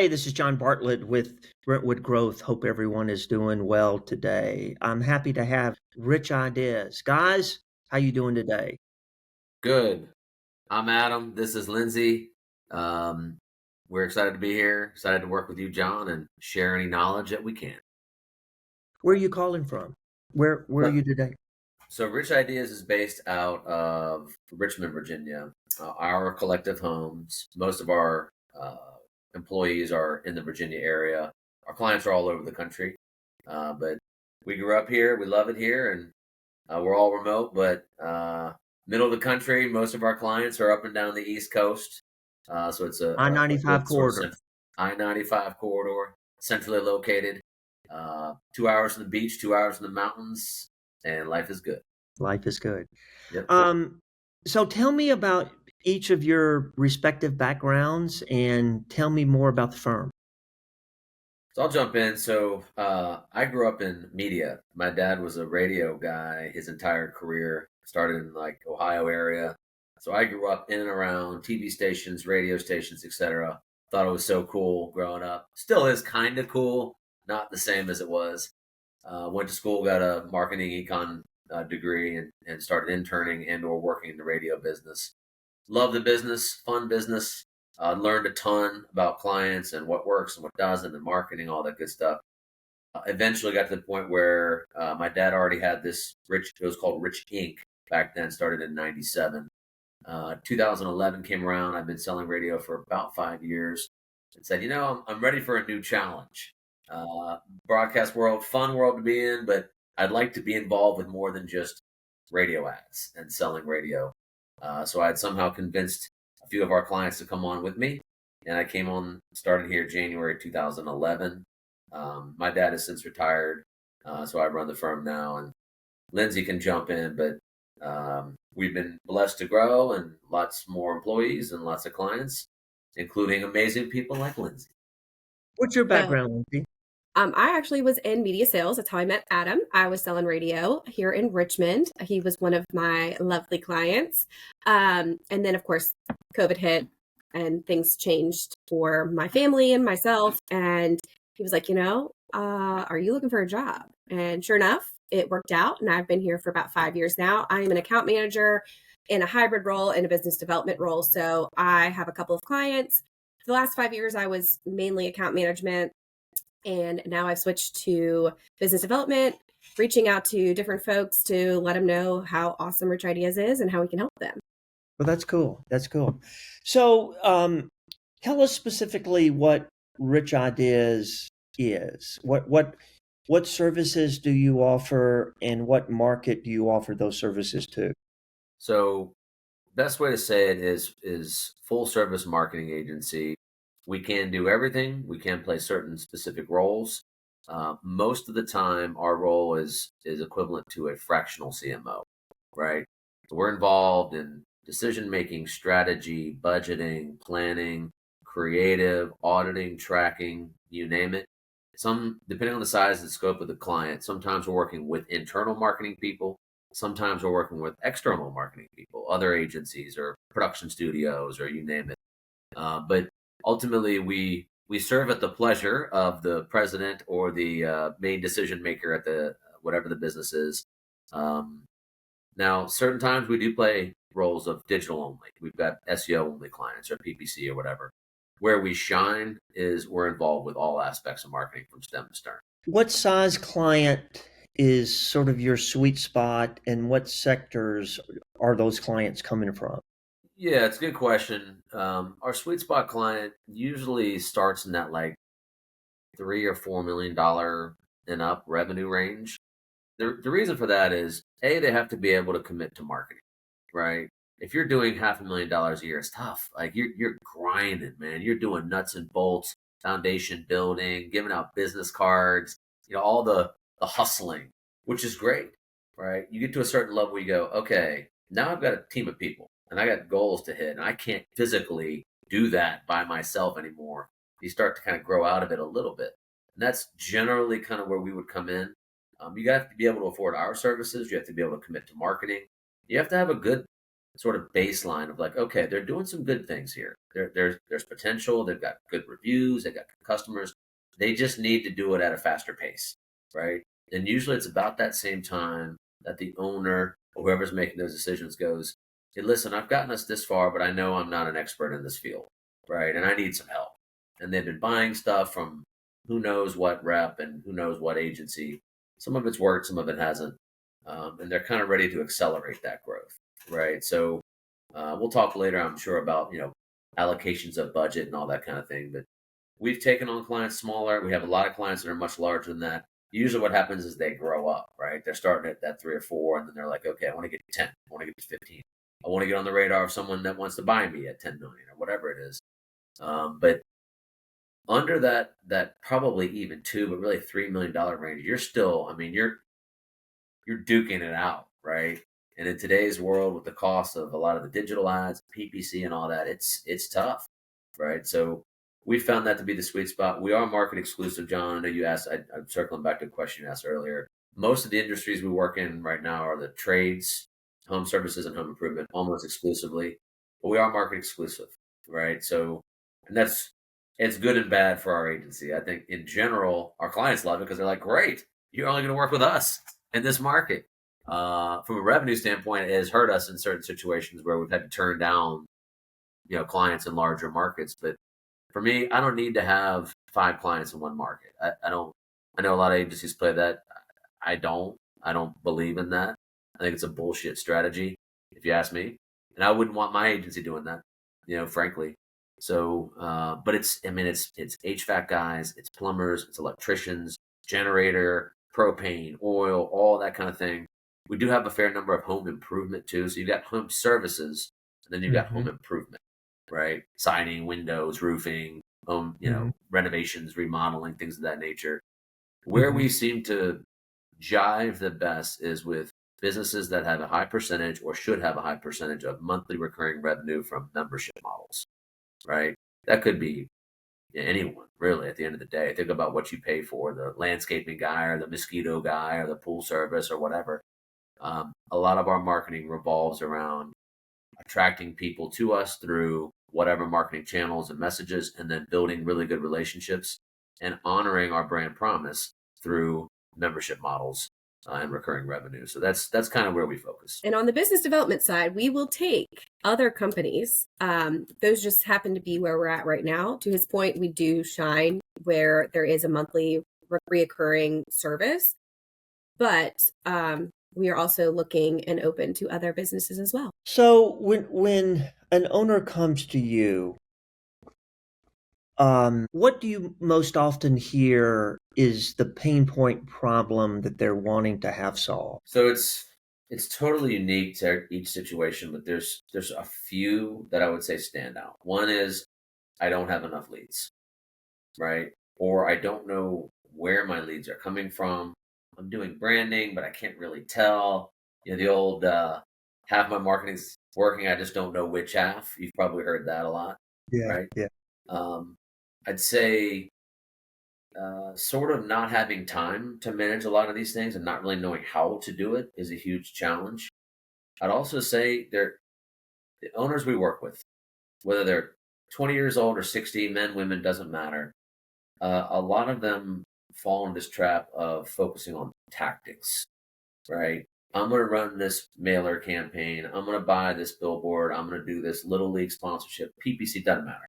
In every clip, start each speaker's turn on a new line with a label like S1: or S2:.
S1: Hey, this is John Bartlett with Brentwood Growth. Hope everyone is doing well today. I'm happy to have Rich Ideas. Guys, how you doing today?
S2: Good. I'm Adam. This is Lindsay. Um, we're excited to be here, excited to work with you, John, and share any knowledge that we can.
S1: Where are you calling from? Where are
S2: So,
S1: you today?
S2: so Rich Ideas is based out of Richmond, Virginia. Our collective homes, most of our uh, employees are in the Virginia area. Our clients are all over the country, but we grew up here. We love it here, and we're all remote, but middle of the country. Most of our clients are up and down the East Coast, so it's a
S1: I-95
S2: good sort of
S1: corridor.
S2: I-95 corridor, centrally located. 2 hours from the beach, 2 hours from the mountains, and life is good.
S1: Life is good.
S2: Yep.
S1: Um, so tell me about each of your respective backgrounds and tell me more about the firm.
S2: So I'll jump in. So I grew up in media. My dad was a radio guy his entire career. Started in like Ohio area. So I grew up in and around TV stations, radio stations, etc. Thought it was so cool growing up. Still is kind of cool. Not the same as it was. Went to school, got a marketing econ degree, and started interning and or working in the radio business. Love the business, fun business. Learned a ton about clients and what works and what doesn't, and marketing, all that good stuff. Eventually got to the point where my dad already had this Rich, it was called Rich Inc. back then, started in 97. 2011 came around. I've been selling radio for about 5 years and said, I'm ready for a new challenge. Broadcast world, fun world to be in, but I'd like to be involved with more than just radio ads and selling radio. So I had somehow convinced a few of our clients to come on with me, and I came on, started here January 2011. My dad has since retired, so I run the firm now, and Lindsay can jump in, but we've been blessed to grow and lots more employees and lots of clients, including amazing people like Lindsay.
S1: What's your
S3: Well,
S1: background, Lindsay?
S3: I actually was in media sales. That's how I met Adam. I was selling radio here in Richmond. He was one of my lovely clients. And then, of course, COVID hit and things changed for my family and myself. And he was like, are you looking for a job? And sure enough, it worked out. And I've been here for about 5 years now. I am an account manager in a hybrid role and a business development role. So I have a couple of clients. For the last 5 years, I was mainly account management. And now I've switched to business development, reaching out to different folks to let them know how awesome Rich Ideas is and how we can help them.
S1: Well, that's cool. That's cool. So, tell us specifically what Rich Ideas is. What services do you offer, and what market do you offer those services to?
S2: So, best way to say it is full service marketing agency. We can do everything. We can play certain specific roles. Most of the time, our role is equivalent to a fractional CMO, right? So we're involved in decision making, strategy, budgeting, planning, creative, auditing, tracking, you name it. Some, depending on the size and scope of the client, sometimes we're working with internal marketing people. Sometimes we're working with external marketing people, other agencies or production studios, or you name it. But ultimately, we serve at the pleasure of the president or the main decision maker at the whatever the business is. Um, Now, certain times we do play roles of digital only. We've got SEO only clients or PPC or whatever. Where we shine is we're involved with all aspects of marketing from stem to stern.
S1: What size client is sort of your sweet spot, and what sectors are those clients coming from?
S2: Yeah, it's a good question. Our sweet spot client usually starts in that like $3 or $4 million and up revenue range. The reason for that is A, they have to be able to commit to marketing, right? If you're doing $500,000 a year, it's tough. Like you're grinding, man. You're doing nuts and bolts, foundation building, giving out business cards, all the hustling, which is great, right? You get to a certain level where you go, okay, now I've got a team of people and I got goals to hit, and I can't physically do that by myself anymore. You start to kind of grow out of it a little bit. And that's generally kind of where we would come in. You have to be able to afford our services. You have to be able to commit to marketing. You have to have a good sort of baseline of like, okay, they're doing some good things here. There's potential. They've got good reviews. They've got good customers. They just need to do it at a faster pace, right? And usually it's about that same time that the owner or whoever's making those decisions goes, hey, listen, I've gotten us this far, but I know I'm not an expert in this field, right? And I need some help. And they've been buying stuff from who knows what rep and who knows what agency. Some of it's worked, some of it hasn't. And they're kind of ready to accelerate that growth, right? So we'll talk later, I'm sure, about allocations of budget and all that kind of thing. But we've taken on clients smaller. We have a lot of clients that are much larger than that. Usually, what happens is they grow up, right? They're starting at that 3 or 4, and then they're like, okay, I want to get to 10. I want to get to 15. I want to get on the radar of someone that wants to buy me at 10 million or whatever it is. But under that probably even 2, but really $3 million range, you're still, I mean, you're duking it out, right? And in today's world, with the cost of a lot of the digital ads, PPC, and all that, it's tough, right? So we found that to be the sweet spot. We are market exclusive, John. I know you asked. I'm circling back to a question you asked earlier. Most of the industries we work in right now are the trades, home services, and home improvement, almost exclusively. But we are market exclusive, right? So, and it's good and bad for our agency. I think in general, our clients love it because they're like, great, you're only going to work with us in this market. From a revenue standpoint, it has hurt us in certain situations where we've had to turn down, clients in larger markets. But for me, I don't need to have 5 clients in one market. I don't. I know a lot of agencies play that. I don't believe in that. I think it's a bullshit strategy, if you ask me. And I wouldn't want my agency doing that, frankly. So, but it's HVAC guys, it's plumbers, it's electricians, generator, propane, oil, all that kind of thing. We do have a fair number of home improvement too. So you've got home services, and then you've got home improvement, right? Siding, windows, roofing, home, renovations, remodeling, things of that nature. Where we seem to jive the best is with businesses that have a high percentage or should have a high percentage of monthly recurring revenue from membership models, right? That could be anyone, really, at the end of the day. Think about what you pay for the landscaping guy or the mosquito guy or the pool service or whatever. A lot of our marketing revolves around attracting people to us through whatever marketing channels and messages, and then building really good relationships and honoring our brand promise through membership models and recurring revenue. So that's kind of where we focus.
S3: And on the business development side, we will take other companies. Those just happen to be where we're at right now. To his point, we do shine where there is a monthly reoccurring service, but we are also looking and open to other businesses as well.
S1: So when an owner comes to you, what do you most often hear is the pain point problem that they're wanting to have solved?
S2: So it's totally unique to each situation, but there's a few that I would say stand out. One is I don't have enough leads, right? Or I don't know where my leads are coming from. I'm doing branding, but I can't really tell. The old half my marketing's working, I just don't know which half. You've probably heard that a lot, right?
S1: Yeah.
S2: I'd say sort of not having time to manage a lot of these things and not really knowing how to do it is a huge challenge. I'd also say the owners we work with, whether they're 20 years old or 60, men, women, doesn't matter. A lot of them fall in this trap of focusing on tactics, right? I'm going to run this mailer campaign. I'm going to buy this billboard. I'm going to do this little league sponsorship. PPC doesn't matter,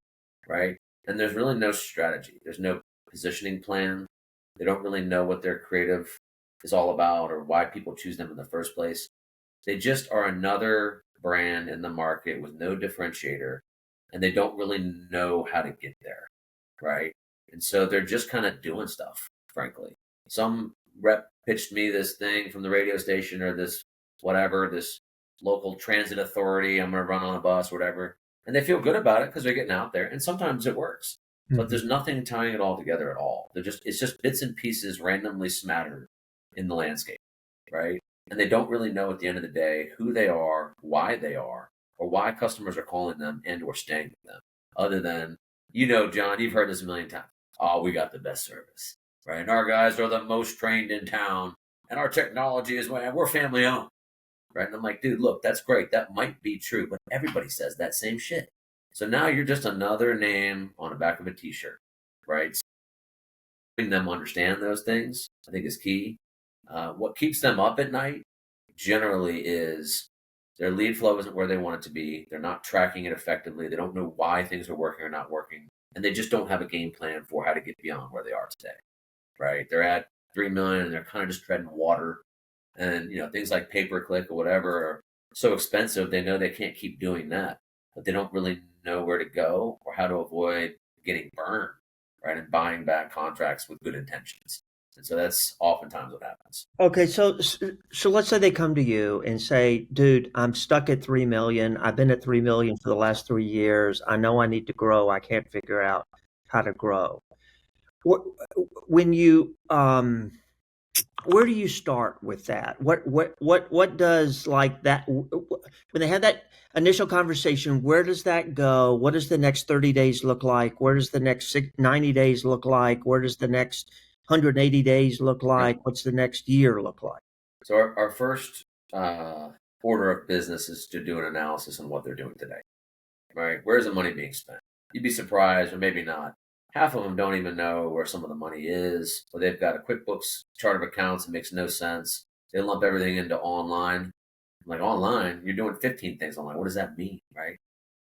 S2: right? And there's really no strategy. There's no positioning plan. They don't really know what their creative is all about or why people choose them in the first place. They just are another brand in the market with no differentiator, and they don't really know how to get there, right? And so they're just kind of doing stuff, frankly. Some rep pitched me this thing from the radio station or this local transit authority. I'm going to run on a bus or whatever. And they feel good about it because they're getting out there. And sometimes it works. But there's nothing tying it all together at all. It's just bits and pieces randomly smattered in the landscape, right? And they don't really know at the end of the day who they are, or why customers are calling them and or staying with them. Other than, John, you've heard this a million times. Oh, we got the best service, right? And our guys are the most trained in town. And our technology is, we're family owned. right? And I'm like, dude, look, that's great. That might be true, but everybody says that same shit. So now you're just another name on the back of a t-shirt, right? So helping them understand those things, I think, is key. What keeps them up at night generally is their lead flow isn't where they want it to be. They're not tracking it effectively. They don't know why things are working or not working. And they just don't have a game plan for how to get beyond where they are today, right? They're at 3 million and they're kind of just treading water. And, things like pay-per-click or whatever are so expensive. They know they can't keep doing that, but they don't really know where to go or how to avoid getting burned, right? And buying back contracts with good intentions. And so that's oftentimes what happens.
S1: Okay, so let's say they come to you and say, "Dude, I'm stuck at 3 million. I've been at 3 million for the last 3 years. I know I need to grow. I can't figure out how to grow." What when you where do you start with that? What does like that when they have that initial conversation? Where does that go? What does the next 30 days look like? Where does the next 90 days look like? Where does the next 180 days look like? What's the next year look like?
S2: So our first order of business is to do an analysis on what they're doing today, right? Where's the money being spent? You'd be surprised, or maybe not. Half of them don't even know where some of the money is, or they've got a QuickBooks chart of accounts that makes no sense. They lump everything into online. I'm like, online? You're doing 15 things online. What does that mean, right?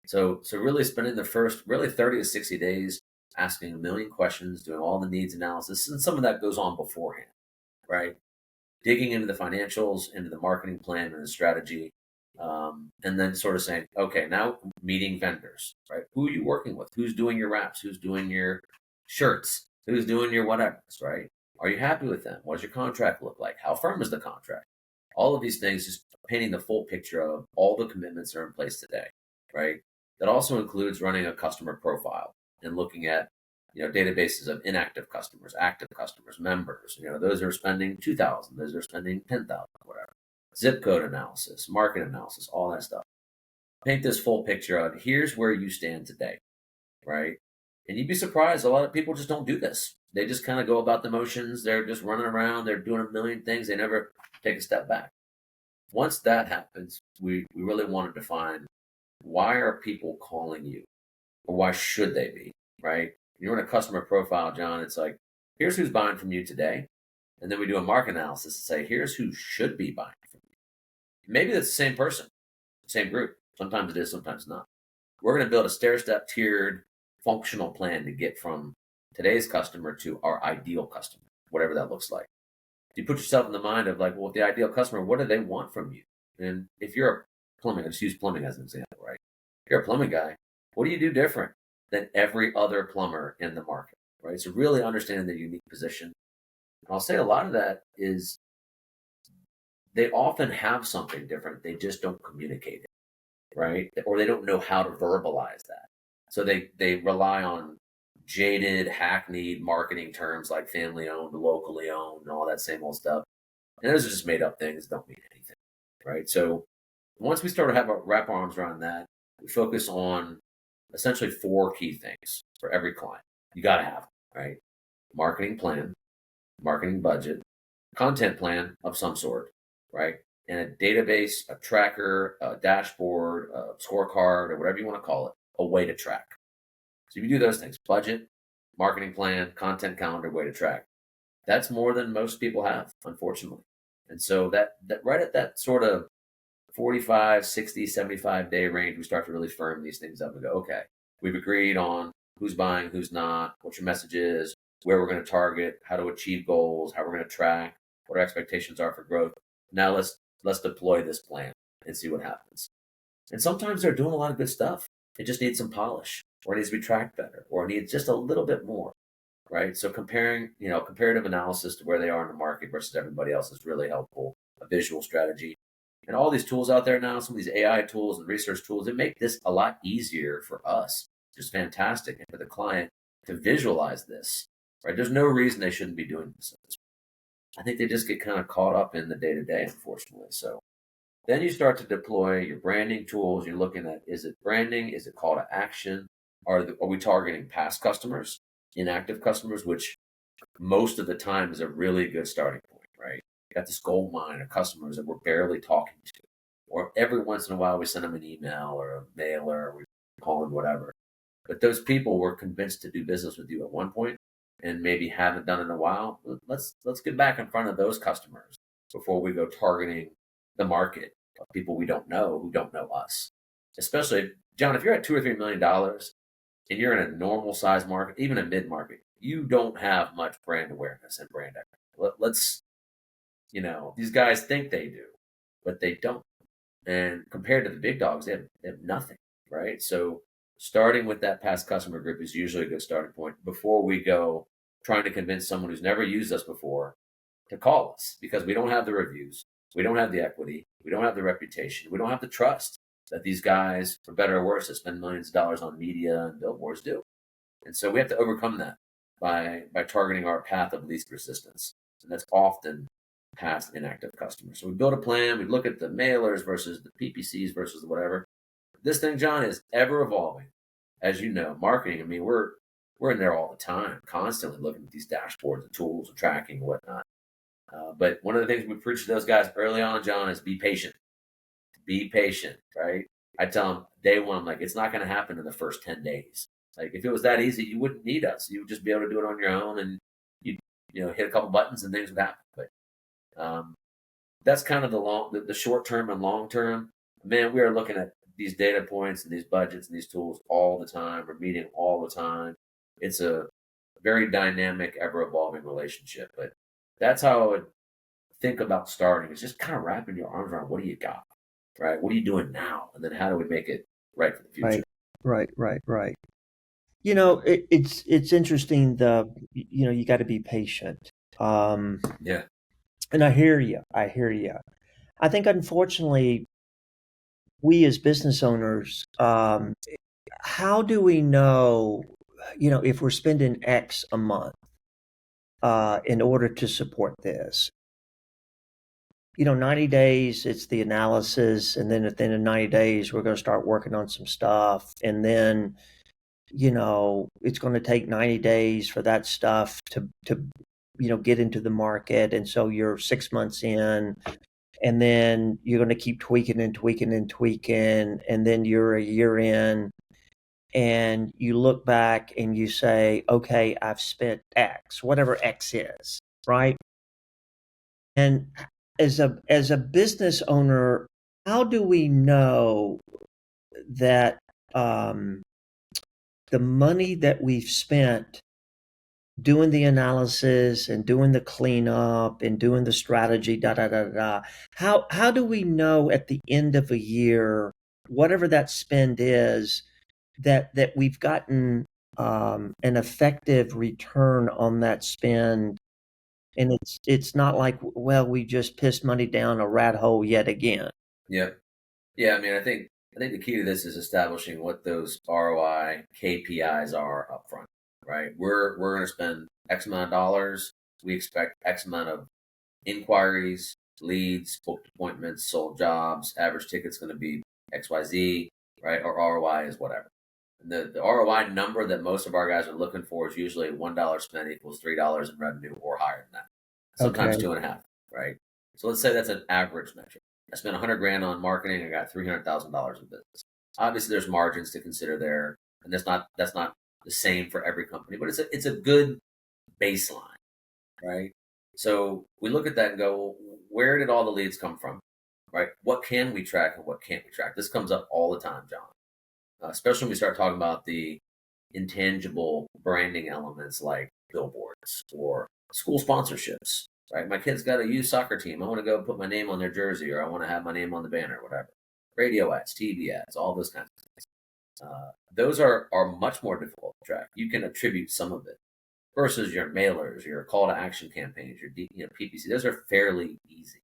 S2: So really spending the first 30 to 60 days asking a million questions, doing all the needs analysis, and some of that goes on beforehand, right? Digging into the financials, into the marketing plan and the strategy, and then sort of saying, okay, now meeting vendors, right? Who are you working with? Who's doing your wraps? Who's doing your shirts? Who's doing your whatevers, right? Are you happy with them? What does your contract look like? How firm is the contract? All of these things, just painting the full picture of all the commitments that are in place today, right? That also includes running a customer profile and looking at databases of inactive customers, active customers, members. Those are spending 2,000, those are spending 10,000, whatever. Zip code analysis, market analysis, all that stuff. Paint this full picture of here's where you stand today, right? And you'd be surprised, a lot of people just don't do this. They just kind of go about the motions. They're just running around. They're doing a million things. They never take a step back. Once that happens, we really want to define, why are people calling you, or why should they be, right? You're in a customer profile, John. It's like, here's who's buying from you today. And then we do a market analysis and say, here's who should be buying from you. Maybe that's the same person, same group. Sometimes it is, sometimes not. We're going to build a stair-step tiered functional plan to get from today's customer to our ideal customer, whatever that looks like. You put yourself in the mind of like, well, the ideal customer, what do they want from you? And if you're a plumbing, let's use plumbing as an example, right? If you're a plumbing guy, what do you do different than every other plumber in the market, right? So really understanding the unique position. And I'll say a lot of that is they often have something different. They just don't communicate it, right? Or they don't know how to verbalize that. So they rely on jaded, hackneyed marketing terms like family owned, locally owned, and all that same old stuff. And those are just made up things, don't mean anything, right? So once we start to wrap our arms around that, we focus on essentially 4 key things for every client. You got to have, right? Marketing plan, marketing budget, content plan of some sort, right? And a database, a tracker, a dashboard, a scorecard, or whatever you want to call it, a way to track. So if you do those things, budget, marketing plan, content calendar, way to track, that's more than most people have, unfortunately. And so that right at that sort of 45, 60, 75 day range, we start to really firm these things up and go, okay, we've agreed on who's buying, who's not, what your message is, where we're going to target, how to achieve goals, how we're going to track, what our expectations are for growth. Now let's deploy this plan and see what happens. And sometimes they're doing a lot of good stuff. It just needs some polish, or it needs to be tracked better, or it needs just a little bit more, right? So comparative analysis to where they are in the market versus everybody else is really helpful. A visual strategy. And all these tools out there now, some of these AI tools and research tools, they make this a lot easier for us. Just fantastic. And for the client to visualize this, right? There's no reason they shouldn't be doing this. I think they just get kind of caught up in the day-to-day, unfortunately. So then you start to deploy your branding tools. You're looking at, is it branding? Is it call to action? Are we targeting past customers, inactive customers, which most of the time is a really good starting point, right? You got this gold mine of customers that we're barely talking to. or every once in a while we send them an email or a mailer, or we call them whatever. But those people were convinced to do business with you at one point and maybe haven't done it in a while. Let's get back in front of those customers before we go targeting the market of people we don't know who don't know us. Especially, John, if you're at $2 or $3 million and you're in a normal size market, even a mid market, you don't have much brand awareness and brand equity. Let's, these guys think they do, but they don't. And compared to the big dogs, they have nothing, right? So starting with that past customer group is usually a good starting point before we go trying to convince someone who's never used us before to call us, because we don't have the reviews, we don't have the equity, we don't have the reputation, we don't have the trust that these guys, for better or worse, that spend millions of dollars on media and billboards do. And so we have to overcome that by targeting our path of least resistance. And that's often past inactive customers. So we build a plan, we look at the mailers versus the PPCs versus whatever. This thing, John, is ever evolving. As you know, marketing, I mean, we're in there all the time, constantly looking at these dashboards and tools and tracking and whatnot. But one of the things we preach to those guys early on, John, is be patient. Be patient, right? I tell them day one, I'm like, it's not going to happen in the first 10 days. Like, if it was that easy, you wouldn't need us. You would just be able to do it on your own, and you hit a couple buttons and things would happen. But that's kind of the short term and long term. Man, we are looking at these data points and these budgets and these tools all the time. We're meeting all the time. It's a very dynamic, ever evolving relationship. But that's how I would think about starting. It's just kind of wrapping your arms around, what do you got, right? What are you doing now? And then how do we make it right for the future?
S1: Right. It's interesting. You got to be patient.
S2: Yeah.
S1: And I hear you. I think, unfortunately, we as business owners, how do we know, if we're spending X a month in order to support this? 90 days, it's the analysis. And then at the end of 90 days, we're going to start working on some stuff. And then, it's going to take 90 days for that stuff to get into the market. And so you're 6 months in, and then you're going to keep tweaking and tweaking and tweaking. And then you're a year in, and you look back and you say, okay, I've spent X, whatever X is, right? And as a business owner, how do we know that the money that we've spent doing the analysis and doing the cleanup and doing the strategy, how do we know at the end of a year, whatever that spend is, that we've gotten an effective return on that spend? And it's not like, well, we just pissed money down a rat hole yet again.
S2: Yeah. I mean, I think the key to this is establishing what those ROI KPIs are up front, right? We're going to spend X amount of dollars. We expect X amount of inquiries, leads, booked appointments, sold jobs. Average ticket's going to be XYZ, right? Or ROI is whatever. And the ROI number that most of our guys are looking for is usually $1 spent equals $3 in revenue or higher than that. Sometimes
S1: Okay.
S2: 2.5, right? So let's say that's an average metric. I spent $100,000 on marketing. I got $300,000 in business. Obviously, there's margins to consider there, and that's not the same for every company, but it's a good baseline, right? So we look at that and go, well, where did all the leads come from, right? What can we track and what can't we track? This comes up all the time, John. Especially when we start talking about the intangible branding elements like billboards or school sponsorships, right? My kid's got a youth soccer team. I want to go put my name on their jersey, or I want to have my name on the banner, whatever. Radio ads, TV ads, all those kinds of things. Those are much more difficult to track. You can attribute some of it versus your mailers, your call to action campaigns, your PPC. Those are fairly easy.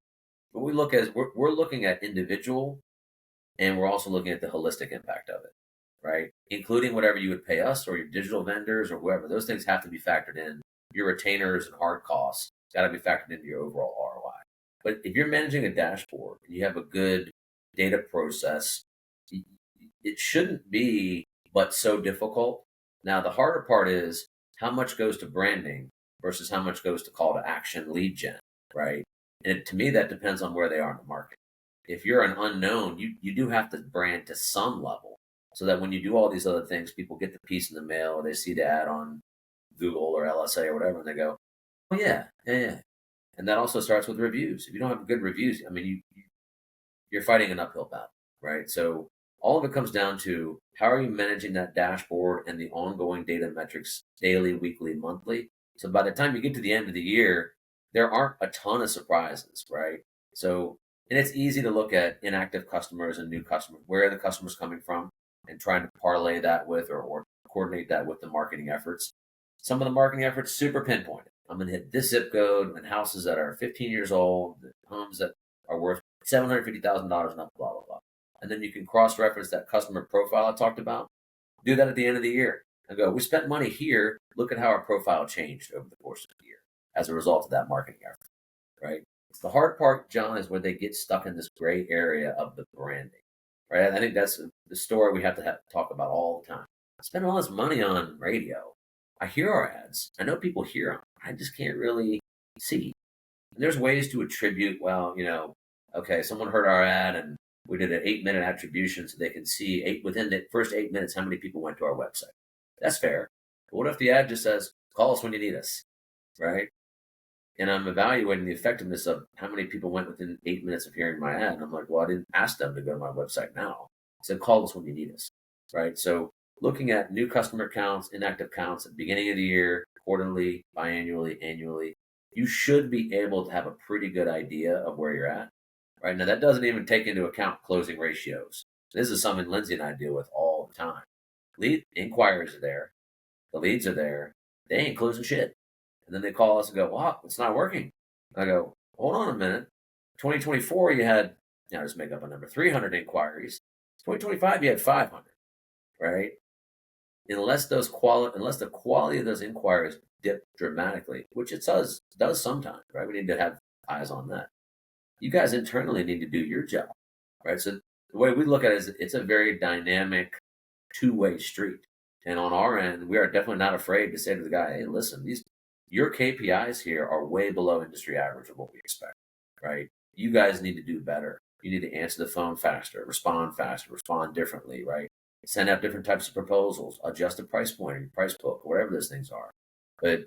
S2: But we're looking at individual, and we're also looking at the holistic impact of it, right? Including whatever you would pay us or your digital vendors or whoever. Those things have to be factored in. Your retainers and hard costs got to be factored into your overall ROI. But if you're managing a dashboard and you have a good data process, it shouldn't be but so difficult. Now, the harder part is how much goes to branding versus how much goes to call to action lead gen, right? And to me, that depends on where they are in the market. if you're an unknown, you do have to brand to some level so that when you do all these other things, people get the piece in the mail or they see the ad on Google or LSA or whatever, and they go, oh, yeah. And that also starts with reviews. If you don't have good reviews, I mean, you're fighting an uphill battle, right? So all of it comes down to how are you managing that dashboard and the ongoing data metrics daily, weekly, monthly. So by the time you get to the end of the year, there aren't a ton of surprises, right? So, and it's easy to look at inactive customers and new customers. Where are the customers coming from? And trying to parlay that with or coordinate that with the marketing efforts. Some of the marketing efforts super pinpointed. I'm going to hit this zip code and houses that are 15 years old, homes that are worth $750,000 and up, blah, blah, blah. And then you can cross-reference that customer profile I talked about. Do that at the end of the year and go, we spent money here. Look at how our profile changed over the course of the year as a result of that marketing effort, right? The hard part, John, is where they get stuck in this gray area of the branding, right? I think that's the story we have to talk about all the time. I spend all this money on radio. I hear our ads. I know people hear them. I just can't really see. And there's ways to attribute, well, okay, someone heard our ad and we did an 8-minute attribution so they can see within the first 8 minutes how many people went to our website. That's fair. But what if the ad just says, call us when you need us, right? And I'm evaluating the effectiveness of how many people went within 8 minutes of hearing my ad. And I'm like, well, I didn't ask them to go to my website now. I said, call us when you need us, right? So looking at new customer counts, inactive counts at the beginning of the year, quarterly, biannually, annually, you should be able to have a pretty good idea of where you're at. Right now, that doesn't even take into account closing ratios. This is something Lindsay and I deal with all the time. Lead inquiries are there, the leads are there, they ain't closing shit, and then they call us and go, "Wow, it's not working." I go, "Hold on a minute. 2024, you had, just make up a number, 300 inquiries. 2025, you had 500, right? Unless the quality of those inquiries dip dramatically, which it does sometimes, right? We need to have eyes on that. You guys internally need to do your job, right? So the way we look at it is it's a very dynamic two-way street. And on our end, we are definitely not afraid to say to the guy, hey, listen, your KPIs here are way below industry average of what we expect, right? You guys need to do better. You need to answer the phone faster, respond differently, right? Send out different types of proposals, adjust the price point or your price book, whatever those things are. But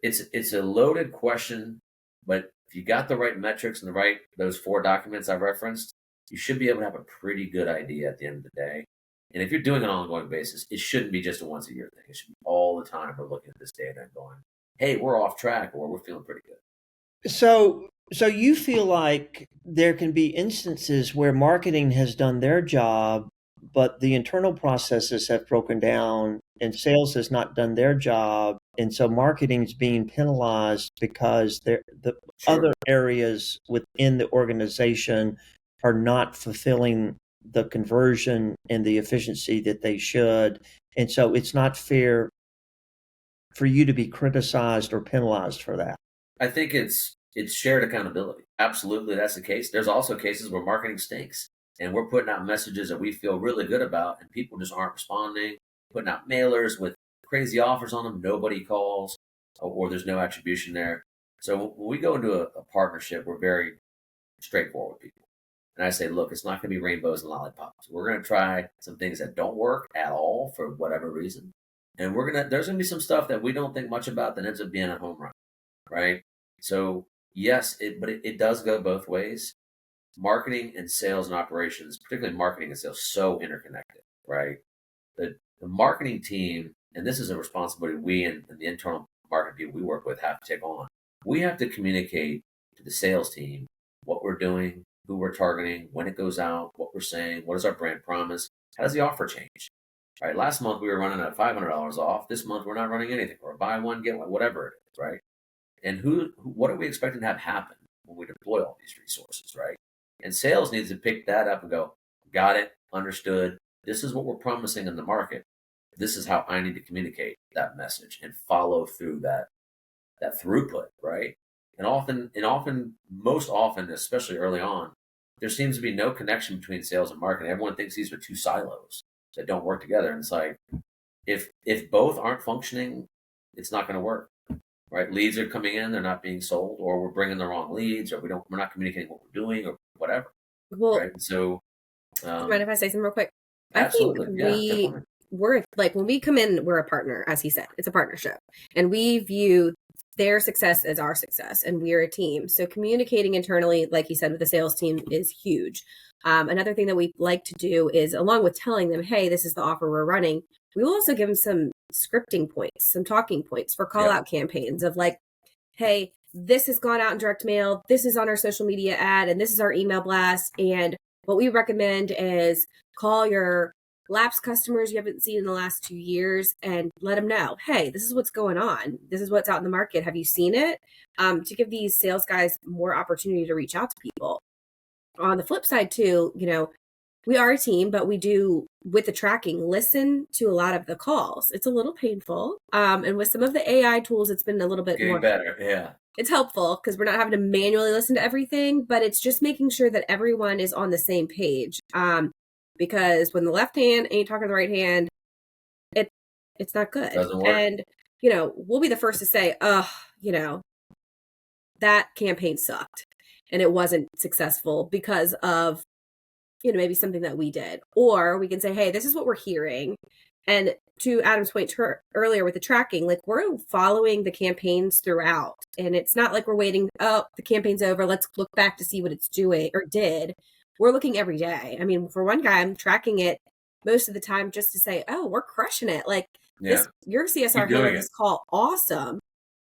S2: it's a loaded question, but if you got the right metrics and those 4 documents I referenced, you should be able to have a pretty good idea at the end of the day. And if you're doing it on an ongoing basis, it shouldn't be just a once a year thing. It should be all the time we're looking at this data and going, hey, we're off track or we're feeling pretty good.
S1: So you feel like there can be instances where marketing has done their job, but the internal processes have broken down and sales has not done their job. And so marketing is being penalized because the other areas within the organization are not fulfilling the conversion and the efficiency that they should. And so it's not fair for you to be criticized or penalized for that.
S2: I think it's shared accountability. Absolutely, that's the case. There's also cases where marketing stinks and we're putting out messages that we feel really good about and people just aren't responding, putting out mailers with crazy offers on them, nobody calls, or there's no attribution there. So when we go into a partnership, we're very straightforward with people. And I say, look, it's not going to be rainbows and lollipops. We're going to try some things that don't work at all for whatever reason. And there's going to be some stuff that we don't think much about that ends up being a home run, right? So yes, but it does go both ways. Marketing and sales and operations, particularly marketing and sales, so interconnected, right? The marketing team, and this is a responsibility we and the internal marketing people we work with have to take on. We have to communicate to the sales team what we're doing, who we're targeting, when it goes out, what we're saying, what is our brand promise, how does the offer change? All right, last month we were running at $500 off. This month we're not running anything, or buy one, get one, whatever it is, right? And what are we expecting to have happen when we deploy all these resources, right? And sales needs to pick that up and go, got it, understood. This is what we're promising in the market. This is how I need to communicate that message and follow through that throughput, right? And most often, especially early on, there seems to be no connection between sales and marketing. Everyone thinks these are two silos that don't work together. And it's like, if both aren't functioning, it's not going to work, right? Leads are coming in, they're not being sold, or we're bringing the wrong leads, or we're not communicating what we're doing or whatever.
S3: Well,
S2: right? So,
S3: do you mind if I say something real quick? I think
S2: absolutely, yeah, jump on it.
S3: we're like, when we come in, we're a partner, as he said. It's a partnership. And we view their success as our success, and we're a team. So communicating internally, like he said, with the sales team is huge. Another thing that we like to do is, along with telling them, hey, this is the offer we're running, we will also give them some scripting points, some talking points for call
S2: Yep.
S3: out campaigns of like, hey, this has gone out in direct mail, this is on our social media ad, and this is our email blast. And what we recommend is call your lapsed customers you haven't seen in the last 2 years and let them know, hey, this is what's going on. This is what's out in the market. Have you seen it? To give these sales guys more opportunity to reach out to people. On the flip side, too, we are a team, but we do, with the tracking, listen to a lot of the calls. It's a little painful. And with some of the AI tools, it's been a little bit
S2: Getting
S3: more
S2: better, yeah.
S3: It's helpful because we're not having to manually listen to everything, but it's just making sure that everyone is on the same page. Because when the left hand ain't talking to the right hand, it's not good.
S2: Doesn't work.
S3: And, we'll be the first to say, that campaign sucked and it wasn't successful because of, maybe something that we did. Or we can say, hey, this is what we're hearing. And to Adam's point earlier with the tracking, like, we're following the campaigns throughout. And it's not like we're waiting, oh, the campaign's over, let's look back to see what it's doing or did. We're looking every day. I mean, for one guy, I'm tracking it most of the time just to say, oh, we're crushing it. Like,
S2: Yeah.
S3: your
S2: Keep
S3: CSR
S2: doing
S3: handled
S2: it.
S3: this call awesome.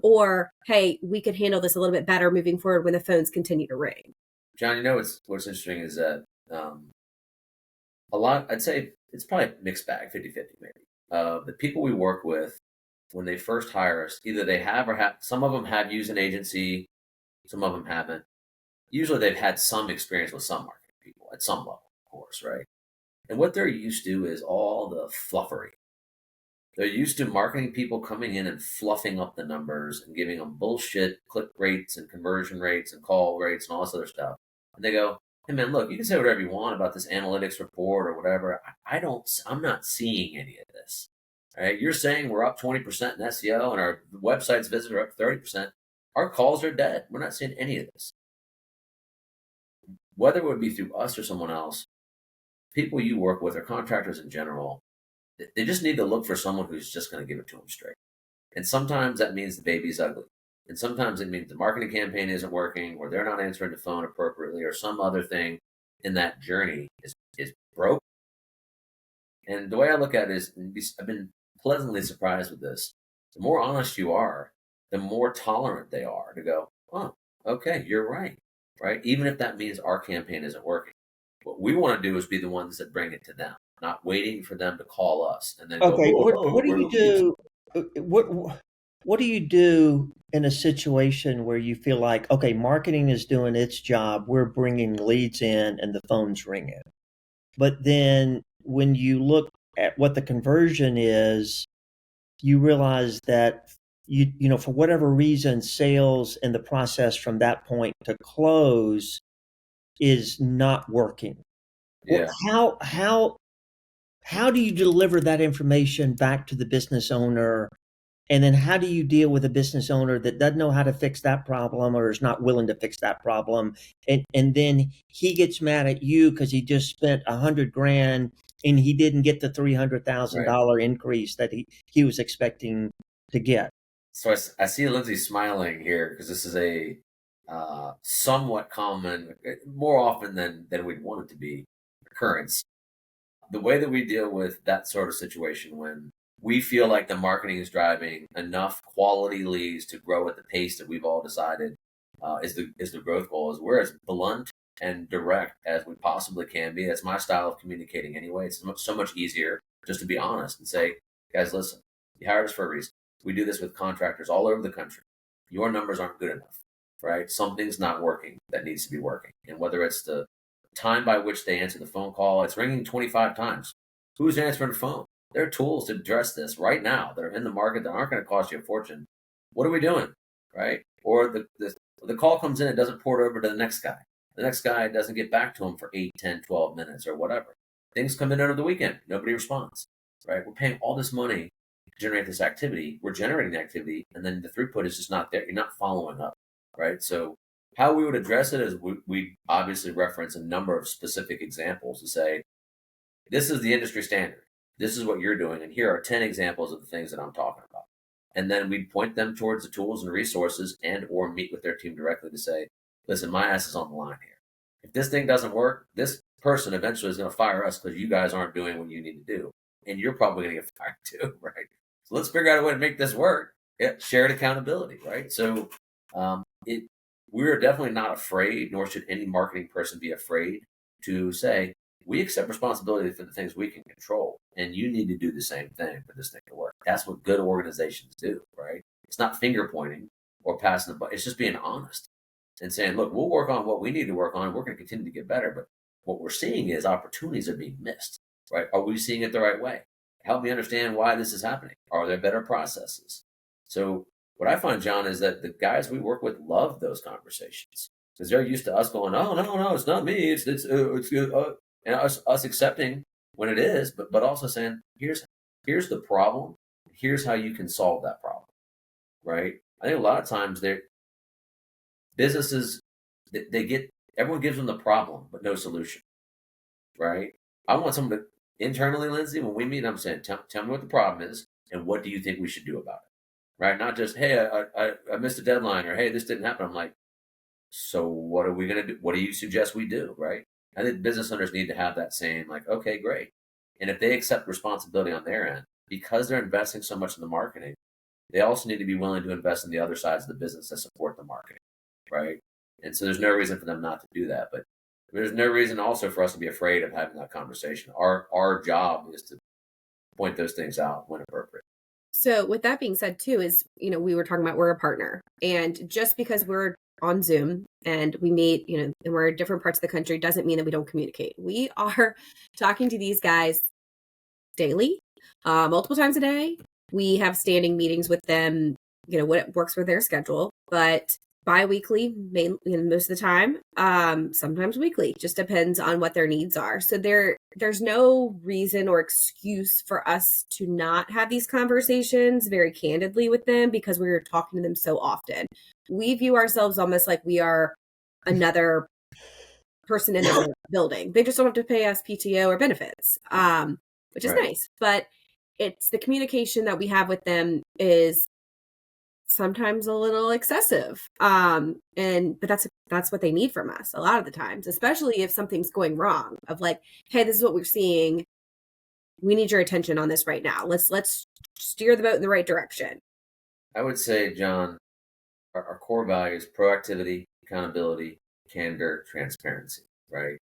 S3: Or, hey, we could handle this a little bit better moving forward when the phones continue to ring.
S2: John, what's interesting is that a lot, I'd say it's probably a mixed bag, 50-50 maybe. The people we work with, when they first hire us, either they have or have, some of them have used an agency, some of them haven't. Usually they've had some experience with some marketing people at some level, of course, right? And what they're used to is all the fluffery. They're used to marketing people coming in and fluffing up the numbers and giving them bullshit click rates and conversion rates and call rates and all this other stuff. And they go, hey man, look, you can say whatever you want about this analytics report or whatever. I'm not seeing any of this. All right. You're saying we're up 20% in SEO and our website's visitors are up 30%. Our calls are dead. We're not seeing any of this. Whether it would be through us or someone else, people you work with or contractors in general, they just need to look for someone who's just going to give it to them straight. And sometimes that means the baby's ugly. And sometimes it means the marketing campaign isn't working, or they're not answering the phone appropriately, or some other thing in that journey is broke. And the way I look at it is, I've been pleasantly surprised with this. The more honest you are, the more tolerant they are to go, oh, okay, you're right, right? Even if that means our campaign isn't working. What we want to do is be the ones that bring it to them, not waiting for them to call us and then
S1: Okay,
S2: go,
S1: what do you do? What do you do in a situation where you feel like, okay, marketing is doing its job, we're bringing leads in, and the phone's ringing, but then when you look at what the conversion is, you realize that for whatever reason, sales and the process from that point to close is not working.
S2: Yeah.
S1: How do you deliver that information back to the business owner? And then how do you deal with a business owner that doesn't know how to fix that problem or is not willing to fix that problem? And then he gets mad at you because he just spent $100,000 and he didn't get the $300,000 increase that he was expecting to get.
S2: So I see Lindsay smiling here because this is a somewhat common, more often than we'd want it to be, occurrence. The way that we deal with that sort of situation when we feel like the marketing is driving enough quality leads to grow at the pace that we've all decided is the growth goal, is we're as blunt and direct as we possibly can be. That's my style of communicating anyway. It's so much easier just to be honest and say, guys, listen, you hired us for a reason. We do this with contractors all over the country. Your numbers aren't good enough, right? Something's not working that needs to be working. And whether it's the time by which they answer the phone call, it's ringing 25 times. Who's answering the phone? There are tools to address this right now that are in the market that aren't going to cost you a fortune. What are we doing, right? Or the call comes in, it doesn't port over to the next guy. The next guy doesn't get back to him for 8, 10, 12 minutes or whatever. Things come in over the weekend. Nobody responds, right? We're paying all this money to generate this activity. We're generating the activity, and then the throughput is just not there. You're not following up, right? So how we would address it is we obviously reference a number of specific examples to say, this is the industry standard. This is what you're doing. And here are 10 examples of the things that I'm talking about. And then we'd point them towards the tools and resources and or meet with their team directly to say, listen, my ass is on the line here. If this thing doesn't work, this person eventually is going to fire us because you guys aren't doing what you need to do. And you're probably going to get fired too, right? So let's figure out a way to make this work. Yeah, shared accountability, right? So we're definitely not afraid, nor should any marketing person be afraid to say, we accept responsibility for the things we can control, and you need to do the same thing for this thing to work. That's what good organizations do, right? It's not finger pointing or passing the buck. It's just being honest and saying, look, we'll work on what we need to work on. We're going to continue to get better. But what we're seeing is opportunities are being missed, right? Are we seeing it the right way? Help me understand why this is happening. Are there better processes? So what I find, John, is that the guys we work with love those conversations because they're used to us going, oh, no, it's not me. It's and us accepting when it is, but also saying, here's the problem. Here's how you can solve that problem, right? I think a lot of times businesses, everyone gives them the problem, but no solution, right? I want someone to, internally, Lindsay, when we meet, I'm saying, tell me what the problem is and what do you think we should do about it, right? Not just, hey, I missed a deadline or, hey, this didn't happen. I'm like, so what are we going to do? What do you suggest we do, right? I think business owners need to have that same, like, okay, great. And if they accept responsibility on their end, because they're investing so much in the marketing, they also need to be willing to invest in the other sides of the business that support the marketing, right? And so there's no reason for them not to do that. But there's no reason also for us to be afraid of having that conversation. Our job is to point those things out when appropriate.
S3: So with that being said too, is, we were talking about we're a partner. And just because we're on Zoom and we meet, and we're in different parts of the country doesn't mean that we don't communicate. We are talking to these guys daily, multiple times a day. We have standing meetings with them, what works for their schedule, but bi-weekly, most of the time, sometimes weekly, just depends on what their needs are. So there's no reason or excuse for us to not have these conversations very candidly with them because we're talking to them so often. We view ourselves almost like we are another person in the building. They just don't have to pay us PTO or benefits, which is nice. But it's the communication that we have with them is sometimes a little excessive. But that's what they need from us a lot of the times, especially if something's going wrong of like, hey, this is what we're seeing. We need your attention on this right now. Let's steer the boat in the right direction.
S2: I would say, John, our core values, proactivity, accountability, candor, transparency, right?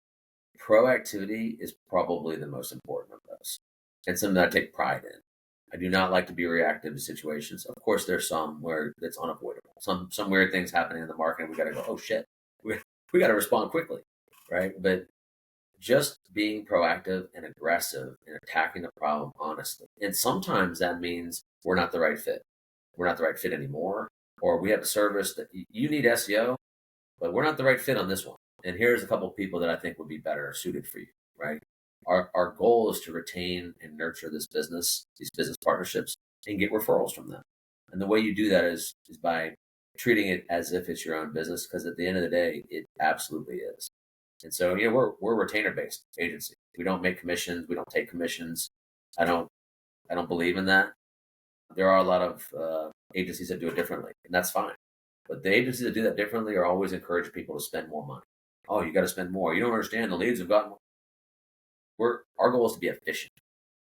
S2: Proactivity is probably the most important of those and something that I take pride in. I do not like to be reactive to situations. Of course, there's some where it's unavoidable. Some weird things happening in the market, and we got to go, oh shit, we got to respond quickly, right? But just being proactive and aggressive and attacking the problem honestly. And sometimes that means we're not the right fit. We're not the right fit anymore. Or we have a service that you need SEO, but we're not the right fit on this one. And here's a couple of people that I think would be better suited for you, right? Our goal is to retain and nurture this business, these business partnerships, and get referrals from them. And the way you do that is by treating it as if it's your own business, because at the end of the day, it absolutely is. And so, we're a retainer-based agency. We don't make commissions. We don't take commissions. I don't believe in that. There are a lot of agencies that do it differently, and that's fine. But the agencies that do that differently are always encourage people to spend more money. Oh, you got to spend more. You don't understand. The leads have gotten more. Our goal is to be efficient.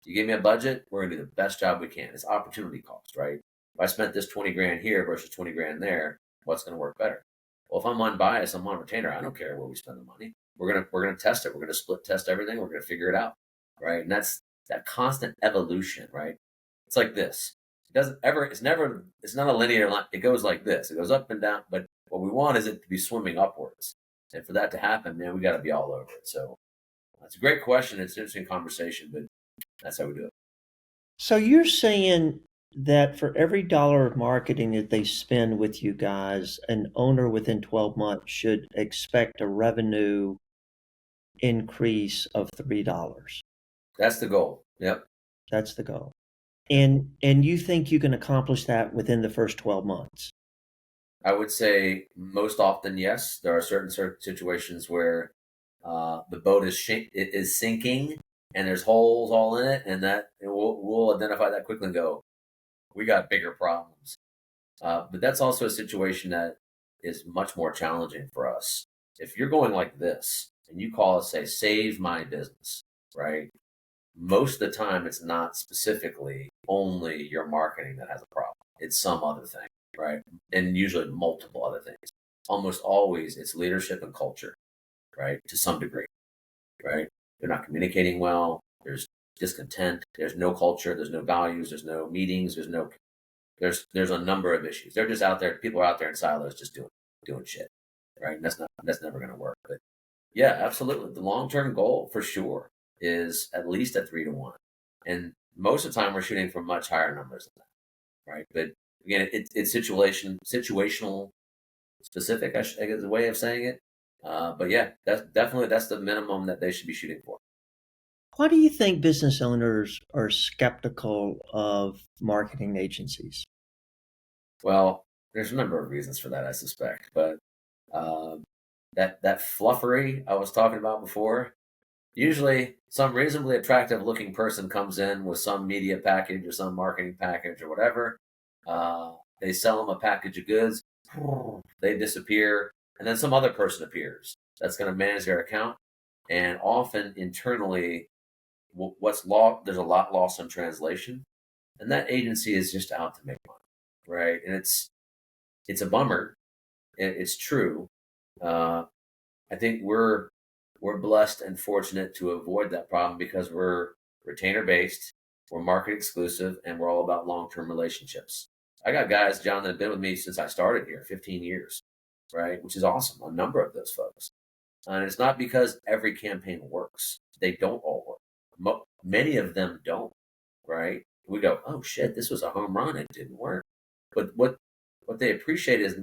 S2: You give me a budget, we're gonna do the best job we can. It's opportunity cost, right? If I spent this 20 grand here versus 20 grand there, what's gonna work better? Well, if I'm unbiased, I'm on retainer. I don't care where we spend the money. We're gonna test it. We're gonna split test everything. We're gonna figure it out, right? And that's that constant evolution, right? It's like this. It's not a linear line. It goes like this. It goes up and down. But what we want is it to be swimming upwards. And for that to happen, man, we got to be all over it. So it's a great question. It's an interesting conversation, but that's how we do it.
S1: So you're saying that for every dollar of marketing that they spend with you guys, an owner within 12 months should expect a revenue increase of $3.
S2: That's the goal. Yep.
S1: That's the goal. And you think you can accomplish that within the first 12 months?
S2: I would say most often, yes. There are certain situations where the boat is sinking and there's holes all in it, and we'll identify that quickly and go, we got bigger problems. But that's also a situation that is much more challenging for us. If you're going like this and you call us, say, save my business, right? Most of the time, it's not specifically only your marketing that has a problem. It's some other thing, right? And usually multiple other things. Almost always, it's leadership and culture, right? To some degree, right? They're not communicating well. There's discontent. There's no culture. There's no values. There's no meetings. There's a number of issues. They're just out there. People are out there in silos just doing shit, right? And that's never going to work. But yeah, absolutely. The long-term goal for sure is at least a 3-to-1, and most of the time we're shooting for much higher numbers than that, right? But again, it's situational specific, I guess is a way of saying it. But yeah, that's the minimum that they should be shooting for.
S1: Why do you think business owners are skeptical of marketing agencies?
S2: Well, there's a number of reasons for that, I suspect, but that fluffery I was talking about before. Usually, some reasonably attractive looking person comes in with some media package or some marketing package or whatever. They sell them a package of goods, they disappear, and then some other person appears that's going to manage their account. And often internally, there's a lot lost in translation, and that agency is just out to make money, right? And it's a bummer. It's true. I think we're blessed and fortunate to avoid that problem because we're retainer based, we're market exclusive, and we're all about long-term relationships. I got guys, John, that have been with me since I started here, 15 years, right? Which is awesome. A number of those folks. And it's not because every campaign works. They don't all work. Many of them don't, right? We go, oh shit, this was a home run. It didn't work. But what they appreciate is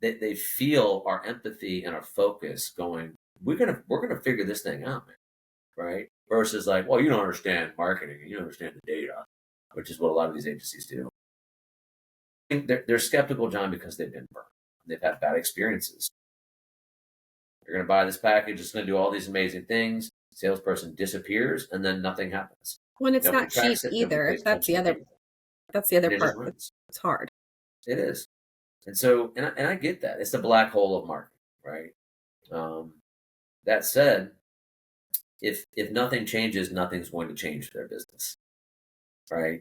S2: they feel our empathy and our focus going, we're gonna figure this thing out, man, right? Versus like, well, you don't understand marketing and you don't understand the data, which is what a lot of these agencies do. They're skeptical, John, because they've been burned. They've had bad experiences. You're gonna buy this package, it's gonna do all these amazing things. Salesperson disappears, and then nothing happens.
S3: When it's not cheap either. That's the other part. It's hard.
S2: It is. And so, and I get that. It's the black hole of marketing, right? That said, if nothing changes, nothing's going to change their business, right?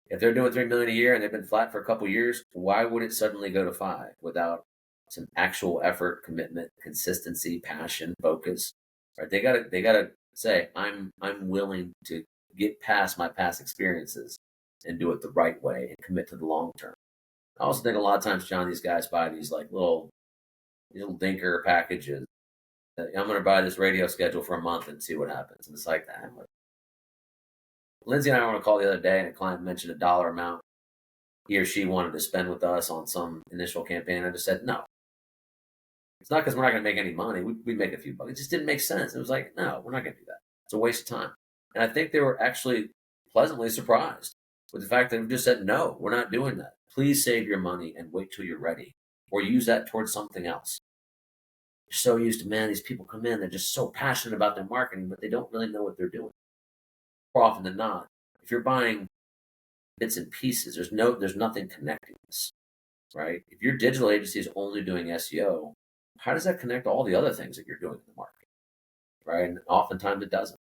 S2: If they're doing $3 million a year and they've been flat for a couple of years, why would it suddenly go to 5 without some actual effort, commitment, consistency, passion, focus? Right? They gotta say, I'm willing to get past my past experiences and do it the right way and commit to the long term. I also think a lot of times, John, these guys buy these little dinker packages. I'm going to buy this radio schedule for a month and see what happens. And it's like that. Lindsay and I were on a call the other day, and a client mentioned a dollar amount he or she wanted to spend with us on some initial campaign. I just said, no. It's not because we're not going to make any money. We'd make a few bucks. It just didn't make sense. It was like, no, we're not going to do that. It's a waste of time. And I think they were actually pleasantly surprised with the fact that we just said, no, we're not doing that. Please save your money and wait till you're ready, or use that towards something else. You're so used to, man, these people come in, they're just so passionate about their marketing, but they don't really know what they're doing. More often than not, if you're buying bits and pieces, there's nothing connecting this, right? If your digital agency is only doing SEO, how does that connect to all the other things that you're doing in the market, right? And oftentimes it doesn't.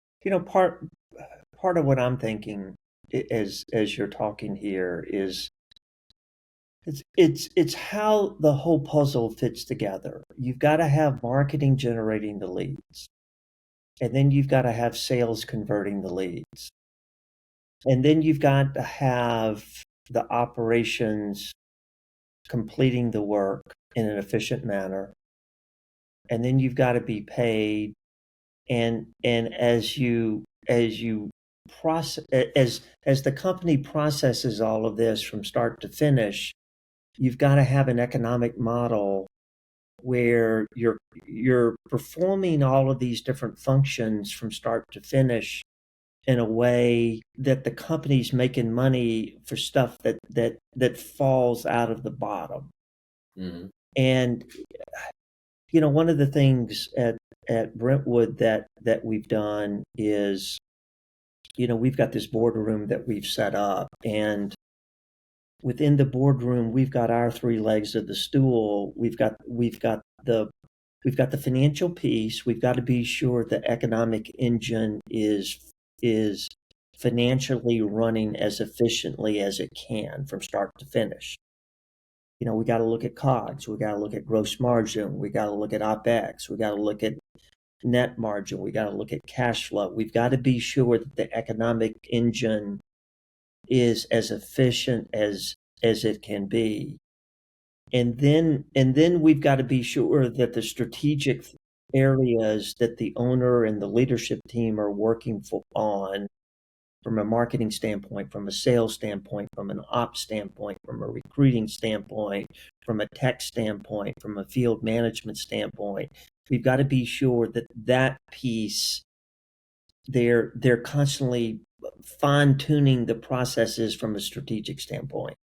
S1: Part of what I'm thinking as you're talking here is it's how the whole puzzle fits together. You've got to have marketing generating the leads, and then you've got to have sales converting the leads, and then you've got to have the operations completing the work in an efficient manner, and then you've got to be paid. And as you process, as the company processes all of this from start to finish, you've got to have an economic model where you're performing all of these different functions from start to finish in a way that the company's making money for stuff that falls out of the bottom.
S2: Mm-hmm.
S1: And one of the things at Brentwood that we've done is, we've got this boardroom that we've set up, and within the boardroom, we've got our three legs of the stool. We've got the financial piece. We've got to be sure the economic engine is financially running as efficiently as it can from start to finish. We got to look at COGS. We got to look at gross margin. We got to look at OPEX. We got to look at net margin. We got to look at cash flow. We've got to be sure that the economic engine is as efficient as it can be. And then we've got to be sure that the strategic areas that the owner and the leadership team are working on, from a marketing standpoint, from a sales standpoint, from an ops standpoint, from a recruiting standpoint, from a tech standpoint, from a field management standpoint, we've got to be sure that piece, they're constantly fine-tuning the processes from a strategic standpoint.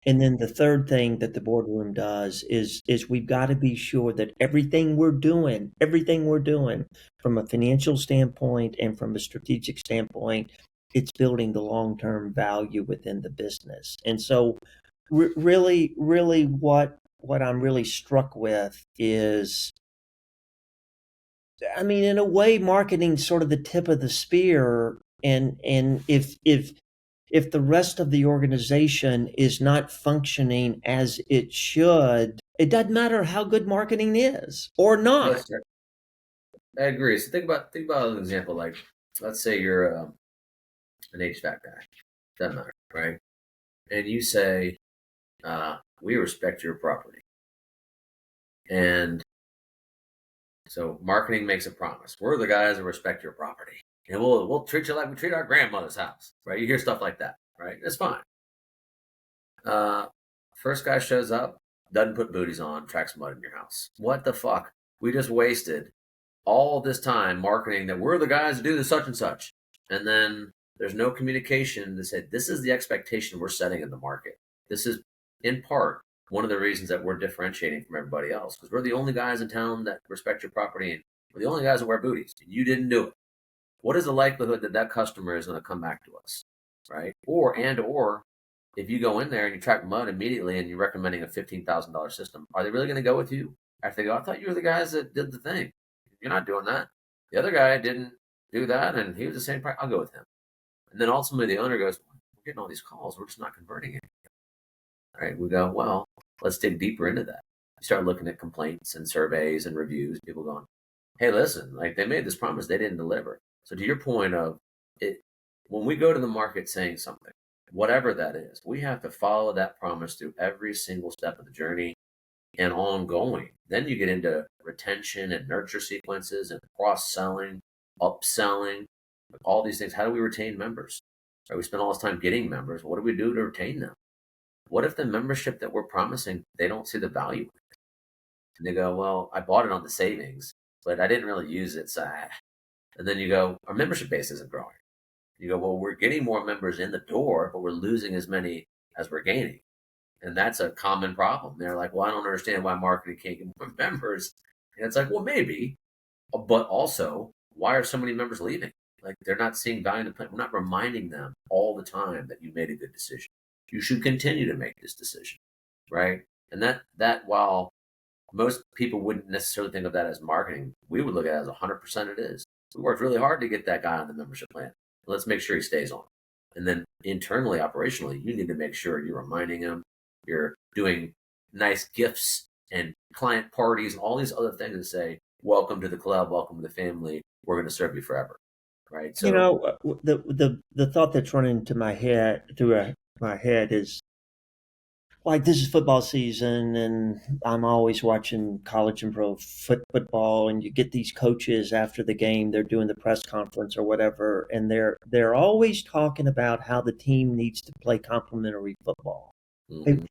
S1: And then the third thing that the boardroom does is we've got to be sure that everything we're doing from a financial standpoint and from a strategic standpoint, it's building the long-term value within the business. And so really what I'm really struck with is, in a way, marketing's sort of the tip of the spear. And if the rest of the organization is not functioning as it should, it doesn't matter how good marketing is or not.
S2: Yes, sir. I agree. So think about an example. Like, let's say you're an HVAC guy. Doesn't matter, right? And you say, we respect your property. And so marketing makes a promise. We're the guys that respect your property. And we'll treat you like we treat our grandmother's house, right? You hear stuff like that, right? It's fine. First guy shows up, doesn't put booties on, tracks mud in your house. What the fuck? We just wasted all this time marketing that we're the guys that do the such and such. And then there's no communication to say, this is the expectation we're setting in the market. This is, in part, one of the reasons that we're differentiating from everybody else, because we're the only guys in town that respect your property, and we're the only guys that wear booties. And you didn't do it. What is the likelihood that customer is going to come back to us, right? Or if you go in there and you track mud immediately and you're recommending a $15,000 system, are they really going to go with you? After they go, I thought you were the guys that did the thing. You're not doing that. The other guy didn't do that, and he was the same price. I'll go with him. And then ultimately the owner goes, we're getting all these calls. We're just not converting it. All right, we go, well, let's dig deeper into that. You start looking at complaints and surveys and reviews, people going, hey, listen, like they made this promise, they didn't deliver. So to your point of it, when we go to the market saying something, whatever that is, we have to follow that promise through every single step of the journey and ongoing. Then you get into retention and nurture sequences and cross-selling, upselling, all these things. How do we retain members? Right? We spend all this time getting members. What do we do to retain them? What if the membership that we're promising, they don't see the value in it? And they go, well, I bought it on the savings, but I didn't really use it. So and then you go, our membership base isn't growing. You go, well, we're getting more members in the door, but we're losing as many as we're gaining. And that's a common problem. They're like, well, I don't understand why marketing can't get more members. And it's like, well, maybe, but also, why are so many members leaving? Like, they're not seeing value in the plan. We're not reminding them all the time that you made a good decision. You should continue to make this decision, right? And that while most people wouldn't necessarily think of that as marketing, we would look at it as 100% it is. We worked really hard to get that guy on the membership plan. Let's make sure he stays on. And then internally, operationally, you need to make sure you're reminding him, you're doing nice gifts and client parties and all these other things to say, welcome to the club, welcome to the family, we're going to serve you forever, right? So,
S1: the thought that's running through my head is, like, this is football season, and I'm always watching college and pro football, and you get these coaches after the game, they're doing the press conference or whatever, and they're always talking about how the team needs to play complementary football. Mm-hmm.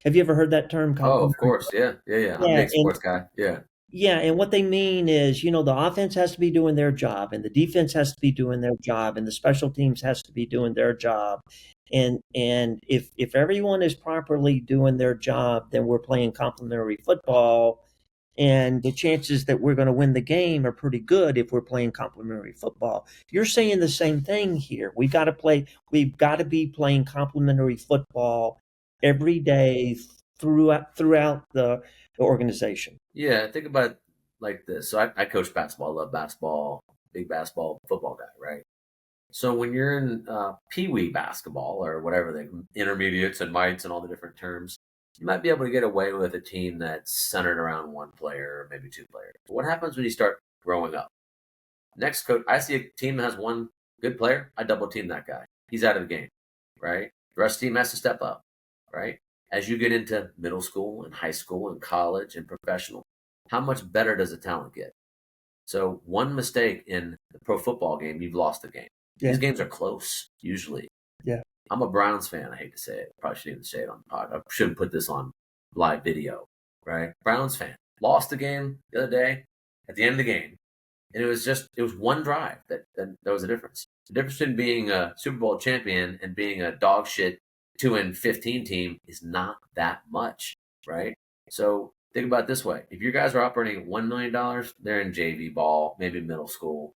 S1: Have you ever heard that term?
S2: Oh, of course, yeah. I'm a big sports guy, yeah.
S1: Yeah, and what they mean is, the offense has to be doing their job, and the defense has to be doing their job, and the special teams has to be doing their job. And if everyone is properly doing their job, then we're playing complementary football, and the chances that we're going to win the game are pretty good if we're playing complementary football. You're saying the same thing here. We've got to be playing complementary football every day throughout the organization.
S2: Yeah, think about it like this. So I coach basketball, love basketball, big basketball, football guy, right? So when you're in pee wee basketball or whatever the intermediates and mites and all the different terms, you might be able to get away with a team that's centered around one player or maybe two players. But what happens when you start growing up? Next coach, I see a team that has one good player, I double team that guy. He's out of the game, right? The rest of the team has to step up, right? As you get into middle school and high school and college and professional, how much better does the talent get? So one mistake in the pro football game, you've lost the game.
S1: Yeah.
S2: These games are close, usually.
S1: Yeah.
S2: I'm a Browns fan. I hate to say it. Probably shouldn't even say it on the pod. I shouldn't put this on live video, right? Browns fan. Lost the game the other day at the end of the game. And it was one drive that was the difference. The difference in being a Super Bowl champion and being a dog shit 2-15 team is not that much, right? So think about it this way. If your guys are operating at $1 million, they're in JV ball, maybe middle school.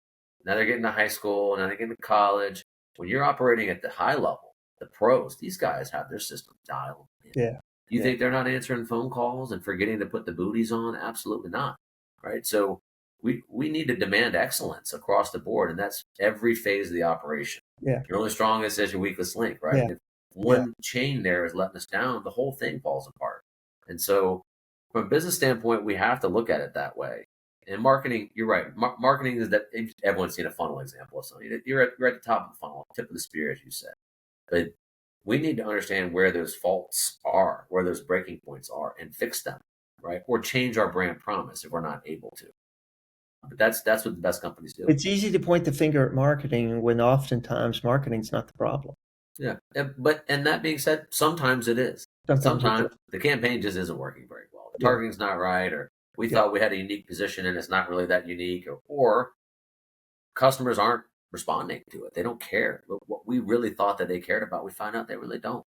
S2: Now they're getting to high school, now they're getting to college. When you're operating at the high level, the pros, these guys have their system dialed in.
S1: Yeah.
S2: You think they're not answering phone calls and forgetting to put the booties on? Absolutely not, right? So we need to demand excellence across the board, and that's every phase of the operation.
S1: Yeah.
S2: You're only strongest as your weakest link, right?
S1: Yeah.
S2: If one chain there is letting us down, the whole thing falls apart. And so from a business standpoint, we have to look at it that way. And marketing, you're right. Marketing is that everyone's seen a funnel example of something. You're at the top of the funnel, tip of the spear, as you said. But we need to understand where those faults are, where those breaking points are, and fix them, right? Or change our brand promise if we're not able to. But that's what the best companies do.
S1: It's easy to point the finger at marketing when oftentimes marketing's not the problem.
S2: Yeah. And that being said, sometimes it is. Sometimes the campaign just isn't working very well. The targeting's not right, or we thought we had a unique position and it's not really that unique, or customers aren't responding to it. They don't care. What we really thought that they cared about, we find out they really don't.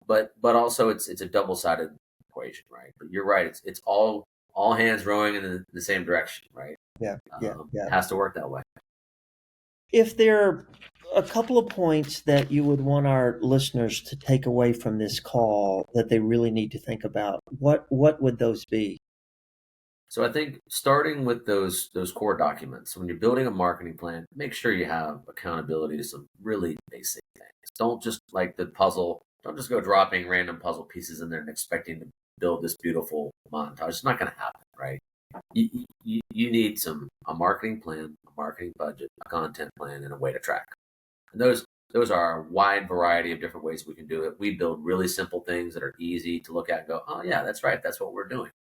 S2: But also it's a double-sided equation, right? But you're right. It's all hands rowing in the same direction, right?
S1: Yeah.
S2: It has to work that way.
S1: If there are a couple of points that you would want our listeners to take away from this call that they really need to think about, what would those be?
S2: So I think starting with those core documents, when you're building a marketing plan, make sure you have accountability to some really basic things. Don't just like the puzzle. Don't just go dropping random puzzle pieces in there and expecting to build this beautiful montage. It's not going to happen, right? You need a marketing plan, a marketing budget, a content plan, and a way to track. And those are a wide variety of different ways we can do it. We build really simple things that are easy to look at and go, oh yeah, that's right. That's what we're doing.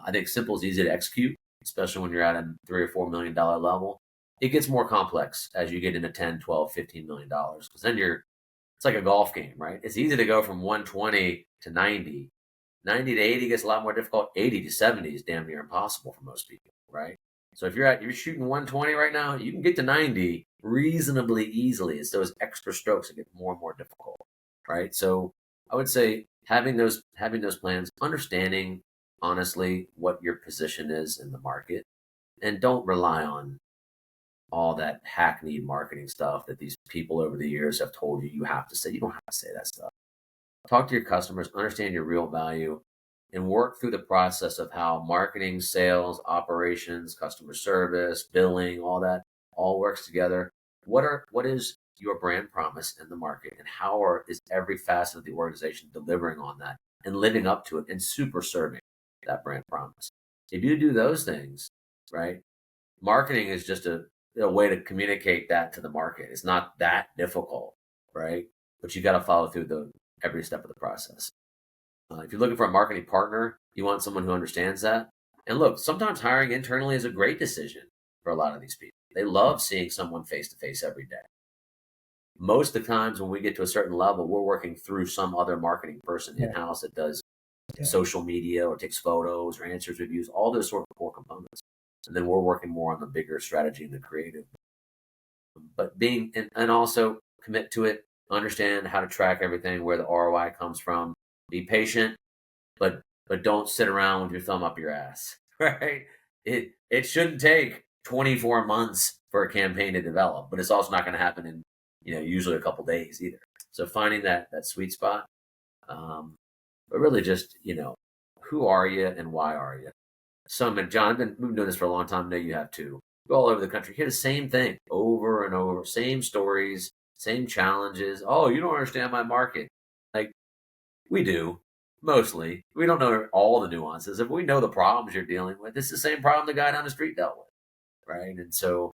S2: I think simple is easy to execute, especially when you're at a $3 or $4 million level. It gets more complex as you get into 10, 12, $15 million, because then it's like a golf game, right? It's easy to go from 120 to 90. 90 to 80 gets a lot more difficult. 80 to 70 is damn near impossible for most people, right? So if you're shooting 120 right now, you can get to 90 reasonably easily. It's those extra strokes that get more and more difficult, right? So I would say having those plans, understanding honestly what your position is in the market, and don't rely on all that hackneyed marketing stuff that these people over the years have told you have to say. You don't have to say that stuff. Talk to your customers, understand your real value, and work through the process of how marketing, sales, operations, customer service, billing, all that all works together. What is your brand promise in the market, and how is every facet of the organization delivering on that and living up to it and super serving that brand promise? If you do those things, right, marketing is just a way to communicate that to the market. It's not that difficult, right? But you got to follow through every step of the process. If you're looking for a marketing partner, you want someone who understands that. And look, sometimes hiring internally is a great decision for a lot of these people. They love seeing someone face to face every day. Most of the times when we get to a certain level, we're working through some other marketing person in-house that does social media or takes photos or answers reviews, all those sort of core components. And then we're working more on the bigger strategy and the creative. But being and also commit to it, understand how to track everything, where the ROI comes from. Be patient, but don't sit around with your thumb up your ass, right? It shouldn't take 24 months for a campaign to develop, but it's also not going to happen in usually a couple days either. So finding that sweet spot, but really just who are you and why are you? John, we've been doing this for a long time. I know you have too. Go all over the country, hear the same thing over and over, same stories, same challenges. Oh, you don't understand my market. Like, we do, mostly. We don't know all the nuances. If we know the problems you're dealing with, it's the same problem the guy down the street dealt with, right? And so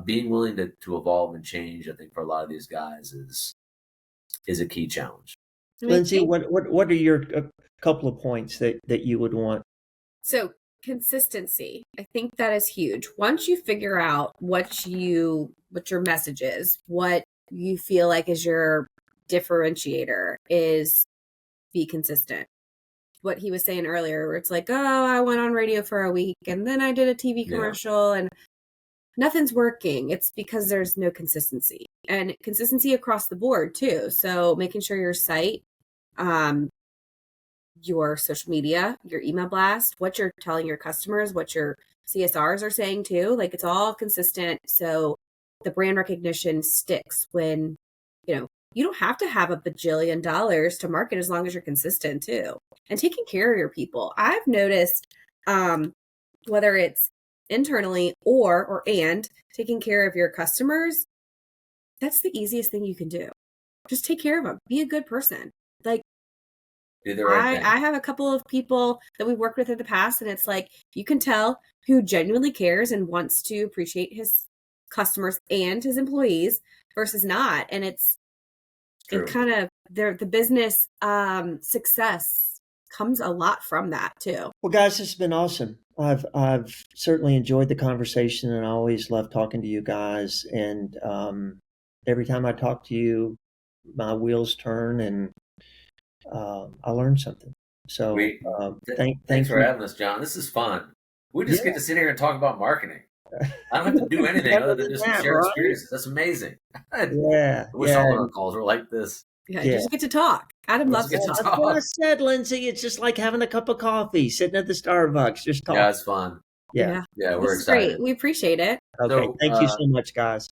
S2: being willing to evolve and change, I think, for a lot of these guys is a key challenge.
S1: Lindsay, what are your couple of points that you would want?
S3: So consistency. I think that is huge. Once you figure out what your message is, what you feel like is your differentiator, is be consistent. What he was saying earlier, where it's like, oh, I went on radio for a week and then I did a TV commercial and nothing's working. It's because there's no consistency, and consistency across the board too. So making sure your site, your social media, your email blast, what you're telling your customers, what your CSRs are saying too, like it's all consistent. So the brand recognition sticks when, you don't have to have $1 bajillion to market as long as you're consistent too. And taking care of your people. I've noticed, whether it's internally or taking care of your customers, that's the easiest thing you can do. Just take care of them. Be a good person. Like,
S2: do the right thing.
S3: I have a couple of people that we've worked with in the past, and it's like you can tell who genuinely cares and wants to appreciate his customers and his employees versus not. And it kind of the business success comes a lot from that too.
S1: Well, guys, this has been awesome. I've certainly enjoyed the conversation, and I always love talking to you guys. And every time I talk to you, my wheels turn, and I learn something. So
S2: thanks for having us, John. This is fun. We just get to sit here and talk about marketing. I don't have to do anything other than just share experiences. That's amazing. I wish all of our calls were like this.
S3: Yeah, you just get to talk. Adam loves to talk.
S1: That's what I said, Lindsay. It's just like having a cup of coffee, sitting at the Starbucks, just talking.
S2: Yeah, it's fun.
S1: Yeah,
S2: we're excited.
S3: Great. We appreciate it.
S1: Okay, thank you so much, guys.